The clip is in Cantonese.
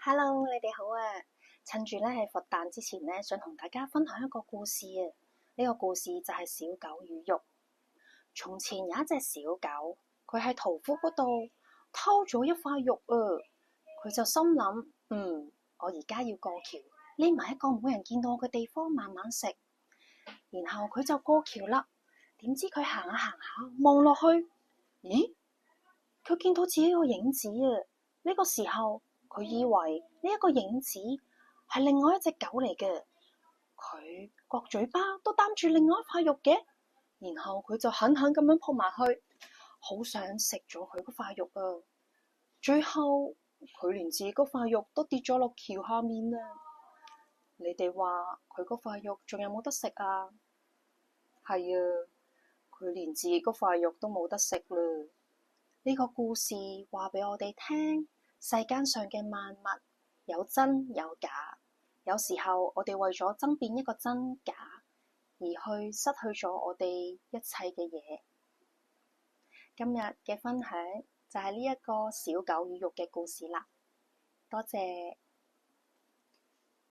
Hello，你哋好啊！趁住喺佛誕之前想同大家分享一個故事啊！呢個故事就係小狗與玉。從前有一隻小狗，佢喺屠夫嗰度偷咗一塊肉啊！佢就心諗，我而家要過橋，匿埋一個冇人見到我嘅地方慢慢食。然後佢就過橋啦。點知佢行下行下，望落去，咦？佢見到自己個影子啊！呢個時候，佢以為呢一個影子係另外一隻狗嚟嘅，佢個嘴巴都擔住另外一塊肉嘅，然後佢就狠狠咁樣撲埋去，好想食咗佢嗰塊肉啊！最後佢連自己嗰塊肉都跌咗落橋下面啊！你哋話佢嗰塊肉仲有冇得食啊？係啊，佢連自己嗰塊肉都冇得食啦！呢個故事話俾我哋聽，世間上嘅萬物有真有假，有時候我哋為咗爭辯一個真假，而去失去咗我哋一切嘅嘢。今日嘅分享就係呢一個小狗與玉嘅故事啦，多謝。